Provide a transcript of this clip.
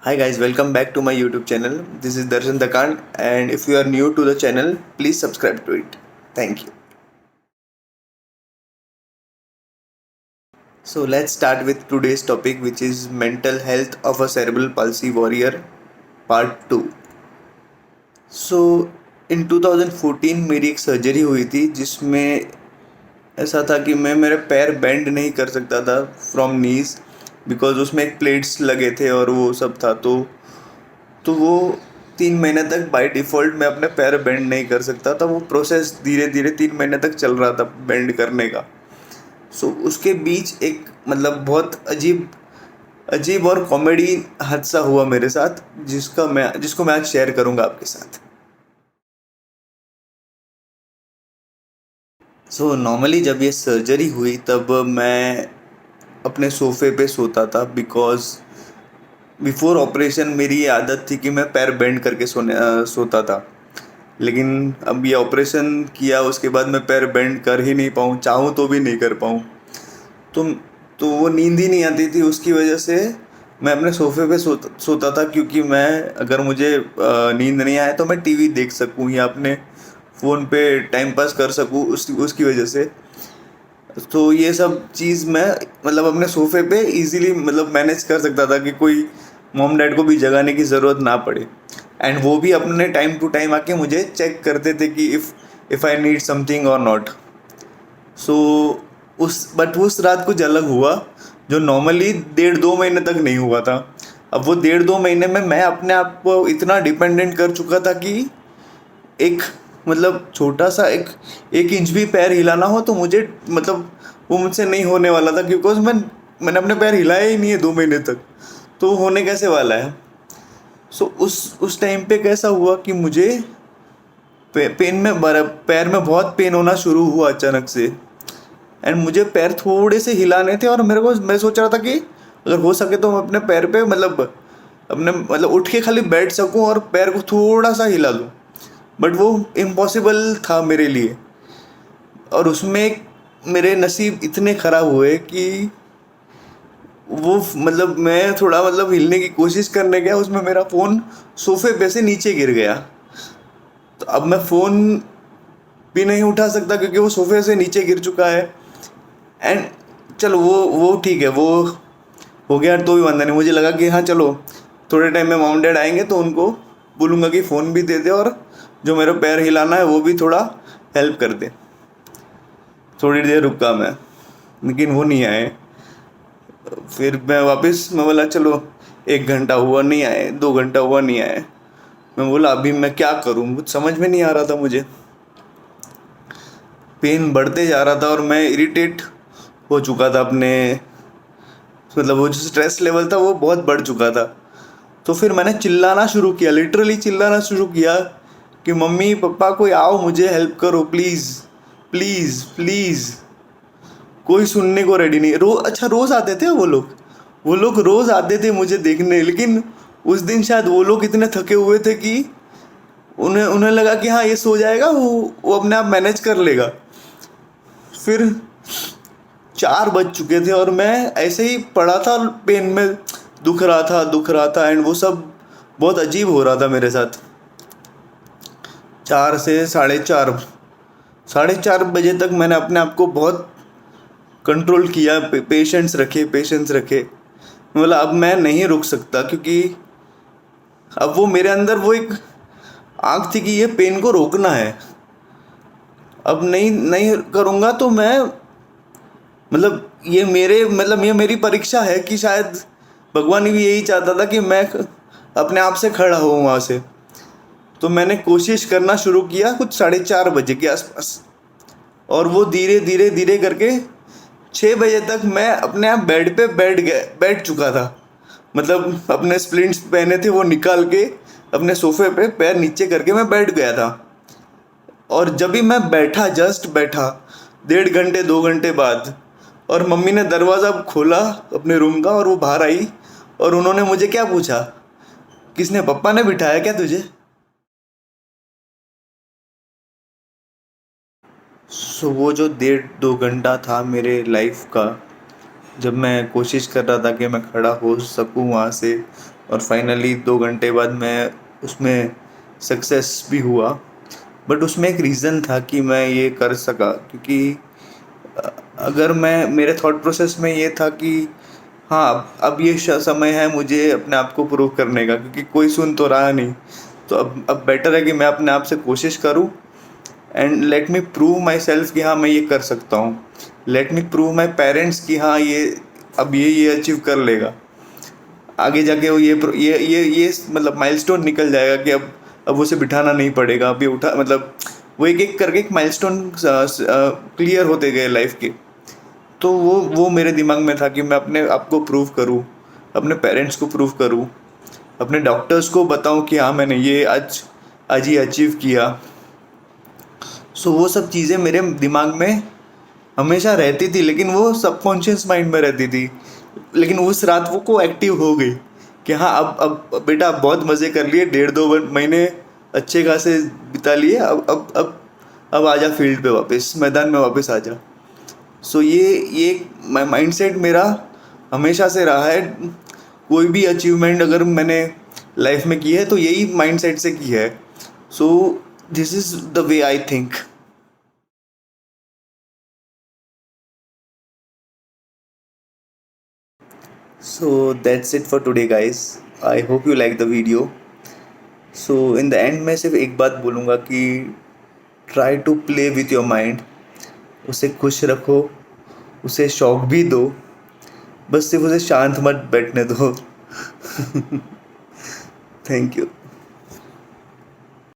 Hi guys, welcome back to my YouTube channel. This is Darshan Dakand, and if you are new to the channel, please subscribe to it. Thank you. So let's start with today's topic, which is mental health of a cerebral palsy warrior, part 2. So in 2014 मेरी एक surgery हुई थी जिसमें ऐसा था कि मैं मेरे पैर बेंड नहीं कर सकता था फ्रॉम नीज, बिकॉज उसमें एक प्लेट्स लगे थे और वो सब था। तो वो 3 महीने तक बाय डिफ़ॉल्ट मैं अपने पैर बेंड नहीं कर सकता था। वो प्रोसेस धीरे धीरे 3 महीने तक चल रहा था बेंड करने का। सो उसके बीच एक बहुत अजीब अजीब और कॉमेडी हादसा हुआ मेरे साथ, जिसको मैं आज शेयर करूँगा आपके साथ। सो नॉर्मली जब ये सर्जरी हुई तब मैं अपने सोफ़े पे सोता था, बिकॉज़ बिफोर ऑपरेशन मेरी ये आदत थी कि मैं पैर बेंड करके सोता था। लेकिन अब ये ऑपरेशन किया उसके बाद मैं पैर बेंड कर ही नहीं पाऊँ, चाहूँ तो भी नहीं कर पाऊँ। तो तो वो नींद ही नहीं आती थी, उसकी वजह से मैं अपने सोफ़े पे सोता था, क्योंकि मैं अगर मुझे नींद नहीं आए तो मैं टीवी देख सकूँ या अपने फ़ोन पे टाइम पास कर सकूँ, उसकी वजह से। तो ये सब चीज़ मैं अपने सोफ़े पे इजीली मैनेज कर सकता था कि कोई मॉम डैड को भी जगाने की ज़रूरत ना पड़े। एंड वो भी अपने टाइम टू टाइम आके मुझे चेक करते थे कि इफ़ आई नीड समथिंग और नॉट। सो उस रात कुछ अलग हुआ, जो नॉर्मली 1.5-2 महीने तक नहीं हुआ था। अब वो 1.5-2 महीने में मैं अपने आप को इतना डिपेंडेंट कर चुका था कि एक छोटा सा एक 1 इंच भी पैर हिलाना हो तो मुझे वो मुझसे नहीं होने वाला था, बिकॉज मैंने अपने पैर हिलाया ही नहीं है 2 महीने तक। तो वो होने कैसे वाला है। सो उस टाइम पे कैसा हुआ कि मुझे पैर में बहुत पेन होना शुरू हुआ अचानक से। एंड मुझे पैर थोड़े से हिलाने थे और मैं सोच रहा था कि अगर हो सके तो मैं अपने पैर पे अपने उठ के खाली बैठ सकूं और पैर को थोड़ा सा हिला दूं। बट वो इम्पॉसिबल था मेरे लिए। और उसमें मेरे नसीब इतने ख़राब हुए कि वो मैं थोड़ा हिलने की कोशिश करने गया, उसमें मेरा फ़ोन सोफे पे से नीचे गिर गया। तो अब मैं फ़ोन भी नहीं उठा सकता क्योंकि वो सोफे से नीचे गिर चुका है। एंड चलो वो ठीक है, वो हो गया तो भी वांदा नहीं। मुझे लगा कि हाँ चलो, थोड़े टाइम में मॉम डैड आएंगे तो उनको बोलूँगा कि फ़ोन भी दे दे और जो मेरा पैर हिलाना है वो भी थोड़ा हेल्प कर दे। थोड़ी देर रुका मैं, लेकिन वो नहीं आए। फिर मैं बोला चलो, 1 घंटा हुआ नहीं आए, 2 घंटा हुआ नहीं आए। मैं बोला अभी मैं क्या करूँ, कुछ समझ में नहीं आ रहा था मुझे। पेन बढ़ते जा रहा था और मैं इरिटेट हो चुका था अपने वो जो स्ट्रेस लेवल था वो बहुत बढ़ चुका था। तो फिर मैंने चिल्लाना शुरू किया, लिटरली चिल्लाना शुरू किया कि मम्मी पापा कोई आओ, मुझे हेल्प करो प्लीज़ प्लीज़ प्लीज़। कोई सुनने को रेडी नहीं। रोज़ आते थे वो लोग रोज़ आते थे मुझे देखने, लेकिन उस दिन शायद वो लोग इतने थके हुए थे कि उन्हें उन्हें लगा कि हाँ ये सो जाएगा, वो अपने आप मैनेज कर लेगा। फिर 4 बज चुके थे और मैं ऐसे ही पड़ा था पेन में, दुख रहा था एंड वो सब बहुत अजीब हो रहा था मेरे साथ। 4 से 4:30 बजे तक मैंने अपने आप को बहुत कंट्रोल किया, पेशेंस रखे। अब मैं नहीं रुक सकता, क्योंकि अब वो मेरे अंदर वो एक आग थी कि ये पेन को रोकना है। अब नहीं नहीं करूँगा तो मैं ये मेरी परीक्षा है कि शायद भगवान भी यही चाहता था कि मैं अपने आप से खड़ा हूँ वहाँ से। तो मैंने कोशिश करना शुरू किया कुछ 4:30 बजे के आसपास, और वो धीरे धीरे धीरे करके 6 बजे तक मैं अपने आप बेड पे बैठ चुका था। अपने स्प्लिंट्स पहने थे वो निकाल के अपने सोफे पे पैर नीचे करके मैं बैठ गया था। और जब भी मैं बैठा, जस्ट बैठा 1.5 घंटे 2 घंटे बाद, और मम्मी ने दरवाज़ा खोला अपने रूम का और वो बाहर आई और उन्होंने मुझे क्या पूछा, किसने, पप्पा ने बिठाया क्या तुझे। सो वो जो 1.5-2 घंटा था मेरे लाइफ का, जब मैं कोशिश कर रहा था कि मैं खड़ा हो सकूं वहाँ से, और फाइनली 2 घंटे बाद मैं उसमें सक्सेस भी हुआ। बट उसमें एक रीज़न था कि मैं ये कर सका, क्योंकि अगर मैं, मेरे थॉट प्रोसेस में ये था कि हाँ, अब ये समय है मुझे अपने आप को प्रूव करने का, क्योंकि कोई सुन तो रहा नहीं। तो अब बेटर है कि मैं अपने आप से कोशिश करूँ and let me prove my self कि हाँ मैं ये कर सकता हूँ। Let me prove my parents कि हाँ ये अब ये अचीव कर लेगा। आगे जाके वो ये मतलब माइलस्टोन निकल जाएगा कि अब उसे बिठाना नहीं पड़ेगा, अभी उठा, मतलब वो एक एक करके एक माइलस्टोन क्लियर होते गए लाइफ के। तो वो मेरे दिमाग में था कि मैं अपने आप को प्रूव करूँ, अपने पेरेंट्स को प्रूव करूँ, अपने डॉक्टर्स को बताऊँ कि हाँ मैंने ये आज आज ये अचीव किया। सो वो सब चीज़ें मेरे दिमाग में हमेशा रहती थी, लेकिन वो सबकॉन्शियस माइंड में रहती थी। लेकिन उस रात वो को एक्टिव हो गई कि हाँ अब बेटा अब बहुत मज़े कर लिए, 1.5-2 महीने अच्छे खासे बिता लिए, अब आजा फील्ड पे वापस, मैदान में वापस आजा। सो ये माइंडसेट मेरा हमेशा से रहा है। कोई भी अचीवमेंट अगर मैंने लाइफ में की है तो यही माइंडसेट से की है। So this is the way I think. So that's it for today guys. I hope you like the video. So in the end मैं सिर्फ एक बात बोलूँगा कि try to play with your mind. उसे खुश रखो, उसे शौक भी दो, बस सिर्फ उसे शांत मत बैठने दो। Thank you.